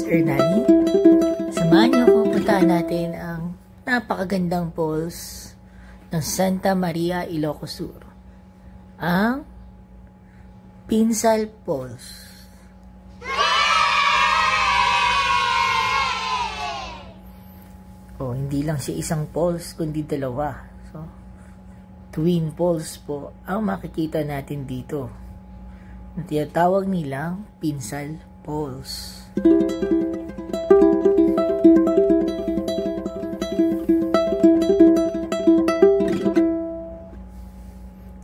Ernani. Samahan niyo ako, puntahan natin ang napakagandang falls ng Santa Maria, Ilocos Sur. Ang Pinsal Falls. Hindi lang siya isang falls, kundi dalawa. So, twin falls po ang makikita natin dito. Na tinatawag nilang Pinsal Falls.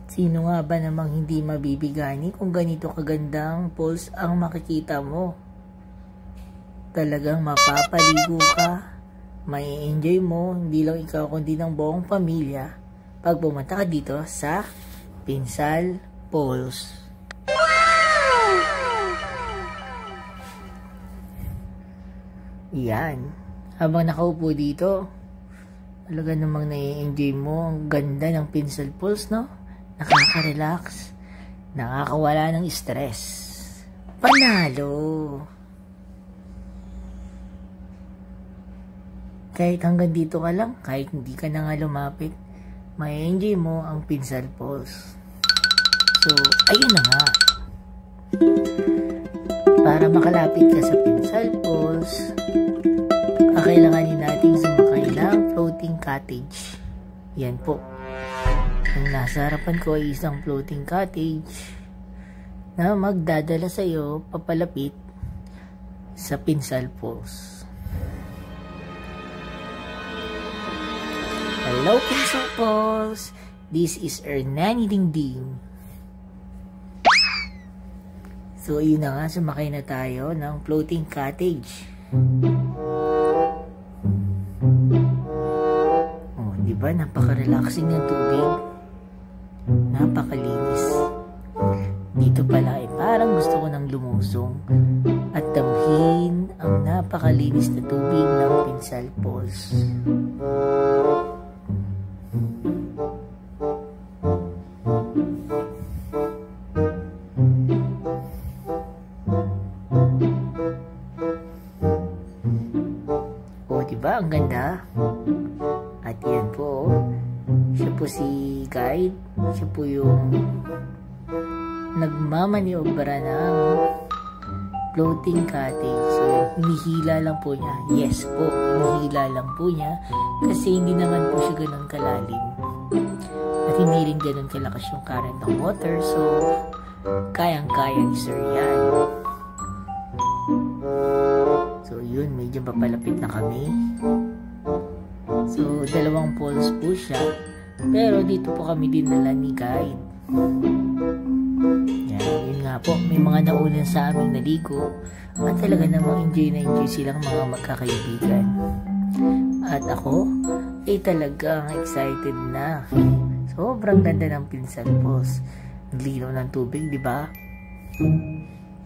Sino nga ba namang hindi mabibigani kung ganito kagandang falls ang makikita mo? Talagang mapapaligo ka, may enjoy mo, hindi lang ikaw kundi ng buong pamilya pag pumunta ka dito sa Pinsal Falls. Yan. Habang nakaupo dito, talaga namang nai-enjoy mo ang ganda ng Pinsal Falls, no? Nakaka-relax, nakakawala ng stress. Panalo! Kahit hanggang dito ka lang, kahit hindi ka na nga lumapit, mai-enjoy mo ang Pinsal Falls. So, ayun na nga. Para makalapit ka sa Pinsal Falls, kakailanganin natin sumakay ng floating cottage. Yan po. Ang nasa harapan ko ay isang floating cottage na magdadala sa iyo papalapit sa Pinsal Falls. Hello Pinsal Falls! This is Ernani Dingding. So, yun na nga, sumakay na tayo ng floating cottage. Diba? Napaka-relaxing ng tubig. Napakalinis. Dito pala ay parang gusto ko nang lumusong at damhin ang napakalinis na tubig ng Pinsal Falls. Diba? Ang ganda. At yan po, siya po si guide. Siya po yung nagmamaniobra ng floating cottage. So, hinihila lang po niya. Yes po, hinihila lang po niya. Kasi hindi naman po siya ganun kalalim. At hindi rin ganun kalakas yung current ng water. So, kayang-kaya ni Sir yan. So, yun, medyo papalapit na kami. So, dalawang falls po siya. Pero dito po kami dinala ni guide. Yan, yun nga po. May mga nauna sa aming naligo. At talaga namang enjoy na enjoy silang mga magkakaibigan. At ako, ay talagang excited na. Sobrang ganda ng Pinsal Falls. Naglinaw ng tubig, di ba?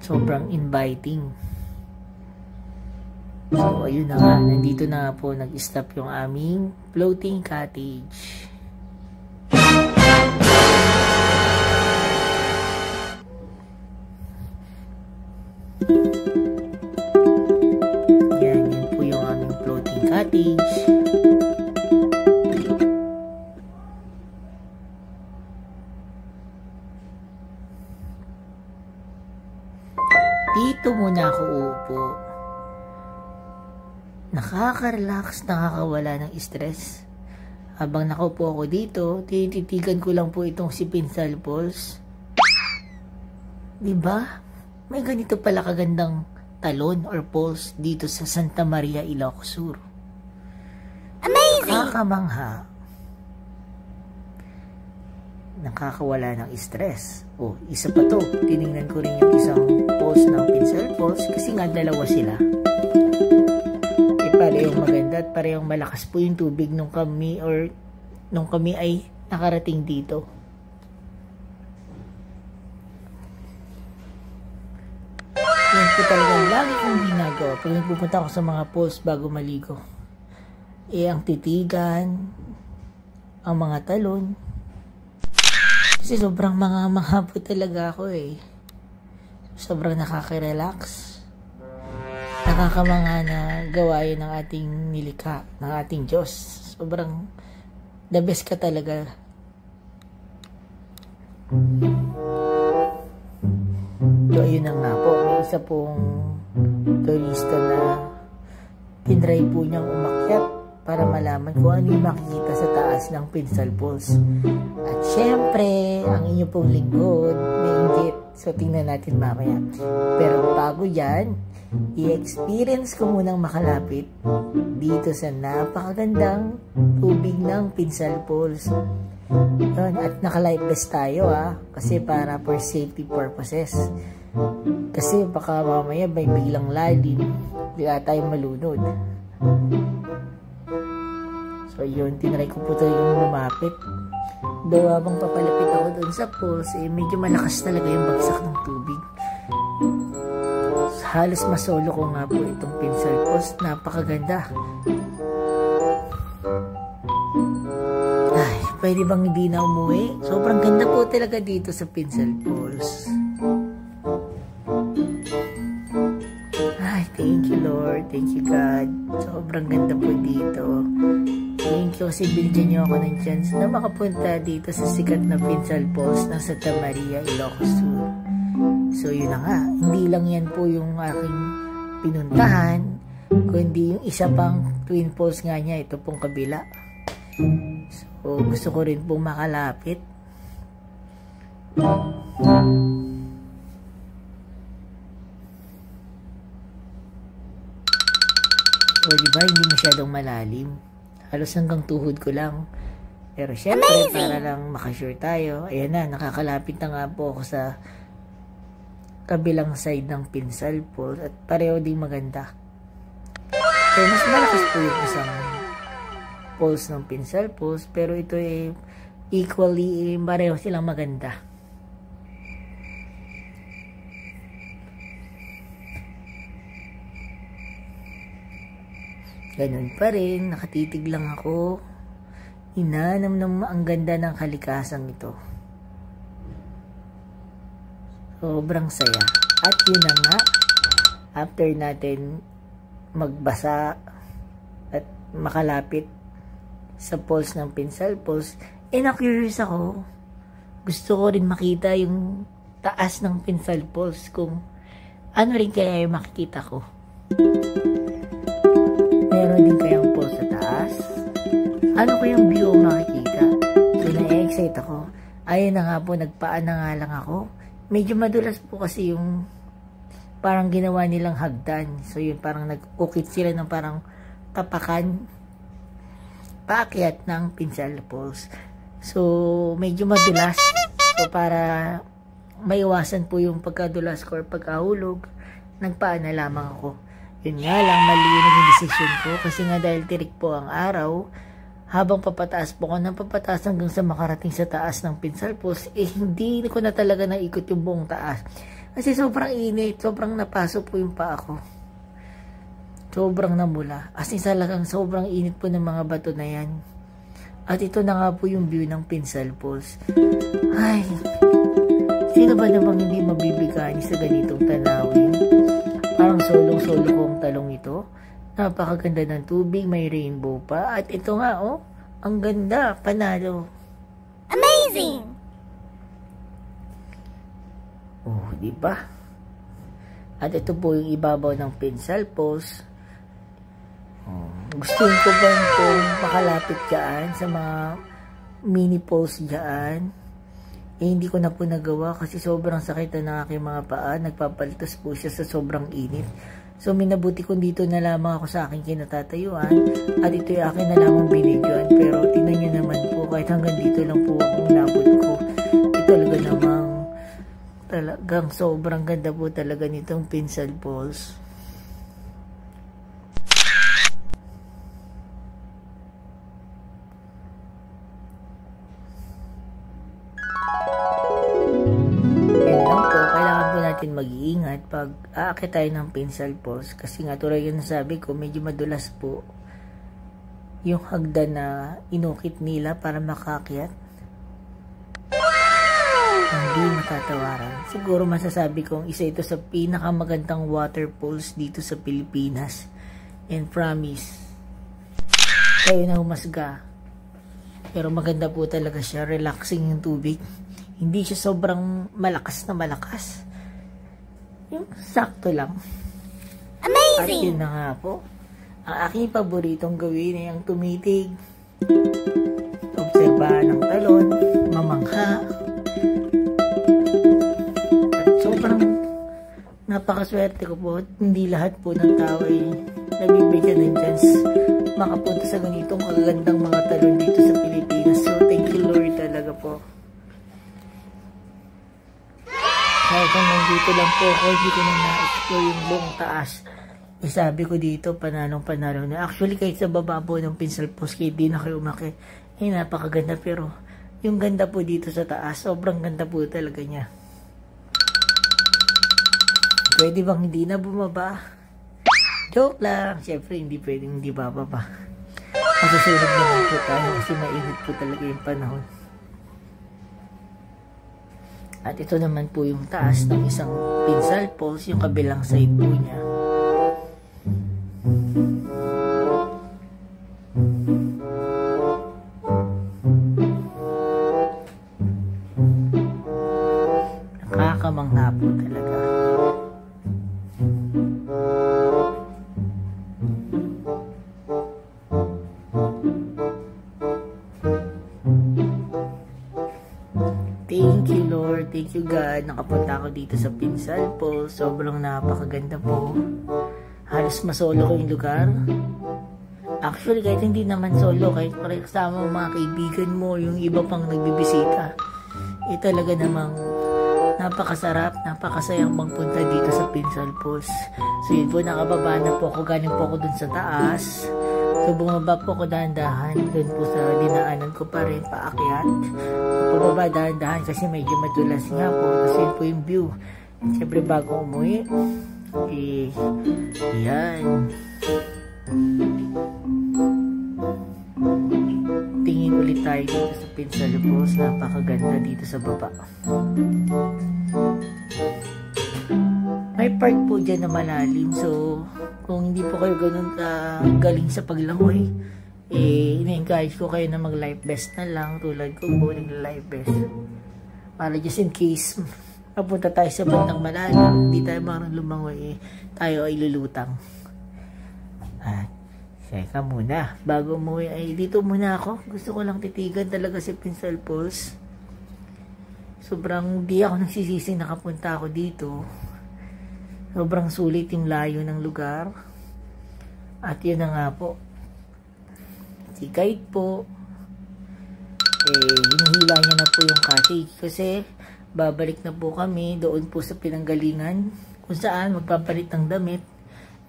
Sobrang inviting. So, ayun na nga. Nandito na nga po nag-stop yung aming floating cottage. Yan po yung aming floating cottage. Dito muna ako uupo. Nakaka-relax, nakakawala ng stress. Habang nakaupo ako dito, tinititigan ko lang po itong si Pinsal Falls. Diba? May ganito pala kagandang talon or falls dito sa Santa Maria, Ilocos Sur. Amazing! Nakakamangha. Nakakawala ng stress. Isa pa to. Tinignan ko rin yung isang falls ng Pinsal Falls kasi nga dalawa sila. Parehong maganda at parehong malakas po yung tubig nung kami ay nakarating dito. Yan po talagang lagi kong ginagawa pag nagpupunta ako sa mga falls bago maligo. Ang titigan, ang mga talon. Kasi sobrang mga po talaga ako eh. Sobrang nakaka-relax. Nakakamanga na gawain ng ating nilikha, ng ating Diyos. Sobrang the best ka talaga. So, ayun na nga po. May isa pong turista na tinry po niyang umakyat para malaman kung ano yung makikita sa taas ng Pinsal Falls. At syempre, ang inyo pong lingkod, nainggit. So, tingnan natin mamaya. Pero bago yan, i-experience ko munang makalapit dito sa napakagandang tubig ng Pinsal Falls. Yun, at naka-life vest tayo kasi para for safety purposes. Kasi baka mamaya may biglang lalim, di tayo malunod. So yun, tinry ko po yung lumapit. Though habang papalapit ako doon sa falls, medyo malakas talaga yung bagsak ng tubig. Halos masolo ko nga po itong Pinsal Falls. Napakaganda. Ay, pwede bang hindi na umuwi? Sobrang ganda po talaga dito sa Pinsal Falls. Ay, thank you Lord. Thank you God. Sobrang ganda po dito. Thank you kasi binigyan niyo ako ng chance na makapunta dito sa sikat na Pinsal Falls ng Santa Maria, Ilocos Sur. So yun na nga, hindi lang yan po yung aking pinuntahan, kundi yung isa pang Twin Falls nga niya, ito pong kabila. So gusto ko rin pong makalapit. So diba, hindi masyadong malalim. Halos hanggang tuhod ko lang. Pero syempre, para lang makasure tayo, ayan na, nakakalapit na nga po ako sa kabilang side ng Pinsal Falls at pareho din maganda. Pero mas malakas po yung isang falls ng Pinsal Falls, pero ito equally pareho silang maganda. Ganun pa rin, nakatitig lang ako. Inanam ang ganda ng kalikasang ito. Sobrang saya. At yun na nga, after natin magbasa at makalapit sa falls ng Pinsal Falls, na-curious ako. Gusto ko rin makita yung taas ng Pinsal Falls, kung ano rin kaya yung makikita ko. Meron din kayang falls sa taas? Ano kayang view makikita? So, na-excite ako. Ayun na nga po, nagpaan na nga lang ako. Medyo madulas po kasi yung parang ginawa nilang hagdan. So yun, parang nag-ukit sila ng parang tapakan paakyat ng Pinsal Falls. So medyo madulas. So para maiwasan po yung pagkadulas ko or pagkahulog, nagpaan na lamang ako. Yun nga lang, mali yung naging decision ko kasi nga dahil tirik po ang araw, habang papataas po ko ng papataas hanggang sa makarating sa taas ng Pinsal Falls, hindi ko na talaga naikot yung buong taas. Kasi sobrang init, sobrang napaso po yung paa ko. Sobrang namula. As in talagang sobrang init po ng mga bato na yan. At ito na nga po yung view ng Pinsal Falls. Ay, sino ba namang hindi mabibigani sa ganitong tanawin? Parang solong-solo kong talong ito. Napakaganda ng tubig, may rainbow pa. At ito nga, ang ganda, panalo. Amazing! Oh, di ba? At ito po yung ibabaw ng Pinsal Falls. Gusto ko ba kung makalapit dyan sa mga mini falls dyan? Hindi ko na po nagawa kasi sobrang sakit na ng aking mga paa. Nagpapalitos po siya sa sobrang init. So, minabuti kung dito na lamang ako sa aking kinatatayuan at ito yung akin na lamang binidyoan. Pero tingnan nyo naman po, kahit hanggang dito lang po akong nabot ko. Ito talaga namang talagang sobrang ganda po talaga nitong Pinsal Falls. Mag-iingat pag aakyat tayo ng Pinsal Falls kasi nga tulad yung nasabi ko, medyo madulas po yung hagdan na inukit nila para makakyat. Hindi matatawaran. Siguro masasabi kong isa ito sa pinakamagandang waterfalls dito sa Pilipinas. And promise, kayo na humasga. Pero maganda po talaga siya. Relaxing yung tubig. Hindi siya sobrang malakas na malakas. Yung sakto lang. Amazing! At yun na nga po. Ang aking paboritong gawin ay ang tumitig, obserbahan ng talon, mamangha. At sobrang napakaswerte ko po. Hindi lahat po ng tao ay nabibigyan ng chance makapunta sa ganitong kagandang mga talon dito sa Pilipinas. So thank you Lord talaga po. Kahit nandito lang po ako, hindi ko na na-explore yung buong taas. Sabi ko dito, panalong-panalo na. Actually, kahit sa baba po ng Pinsal Post, kahit di na kayo umaki, ay napakaganda. Pero, yung ganda po dito sa taas, sobrang ganda po talaga niya. Pwede bang hindi na bumaba? Joke lang. Siyempre, hindi pwedeng hindi bababa. Masusunod naman po tayo kasi mainit po talaga yung panahon. At ito naman po yung taas ng isang Pinsal Post, yung kabilang side po niya. Nakakamangha po talaga. Thank you Lord, thank you God. Nakapunta ako dito sa Pinsal Post. Sobrang napakaganda po. Halos masolo ko yung lugar. Actually, kahit hindi naman solo, kahit kasama mga kaibigan mo, yung iba pang nagbibisita, talaga namang napakasarap, napakasayang magpunta dito sa Pinsal Post. So yun po, nakababa na po ako, galing po ako dun sa taas. So bumaba po ako dahan-dahan, dun po sa dinaanan ko pa rin, paakyat. Pababa dahan-dahan kasi medyo madulas nga po, kasi yun po yung view. And syempre bago umuwi, yan. Tingin ulit tayo dito sa Pinsal Post. Napakaganda dito sa baba. May part po dyan na malalim. So, kung hindi po kayo ganun galing sa paglangoy, ina-encourage ko kayo na mag-life vest na lang. Tulad ko po, nag-life vest. Para just in case mapunta tayo sa bandang malalim, hindi tayo marunong lumangoy, tayo ay lulutang. At seka muna, bago umuwi ay dito muna ako. Gusto ko lang titigan talaga si Pinsal Post. Sobrang di ako nagsisisi nakapunta ako dito. Sobrang sulit yung layo ng lugar. At yun na nga po, si guide po, hinihila niya na po yung cottage kasi babalik na po kami doon po sa pinanggalingan kung saan magpapalit ng damit.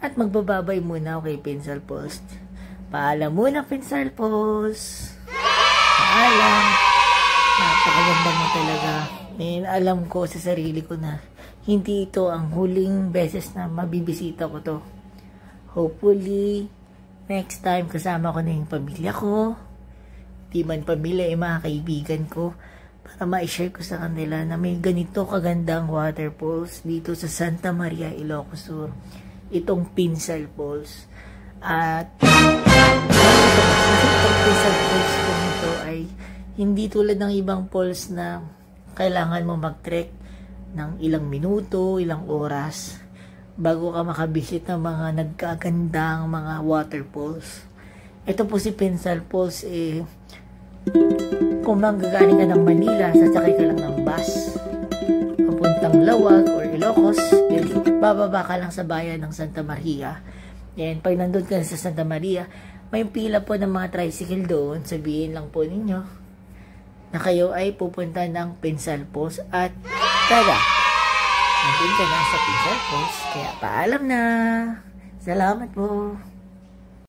At magbababay muna ako kay Pinsal Post. Paalam muna Pinsal Post. Paalam. Napakaganda mo talaga. And alam ko sa sarili ko na hindi ito ang huling beses na mabibisita ko to. Hopefully, next time kasama ko na yung pamilya ko. Di man pamilya, mga kaibigan ko. Para ma-share ko sa kanila na may ganito kagandang waterfalls dito sa Santa Maria, Ilocos Sur. Itong Pinsal Post. At itong Pinsal Post ito ay hindi tulad ng ibang falls na kailangan mo mag-trek ng ilang minuto, ilang oras bago ka makabisit ng mga nagkagandang mga waterfalls. Ito po si Pinsal Post, kung manggagaling ka ng Manila, sasakay ka lang ng bus papuntang Lawag or Ilocos, bababa ka lang sa bayan ng Santa Maria. And pag nandun ka sa Santa Maria, may pila po ng mga tricycle doon. Sabihin lang po ninyo na kayo ay pupunta ng Pinsal Post at tada, nandun ka na sa Pinsal Post. Kaya paalam na. Salamat po.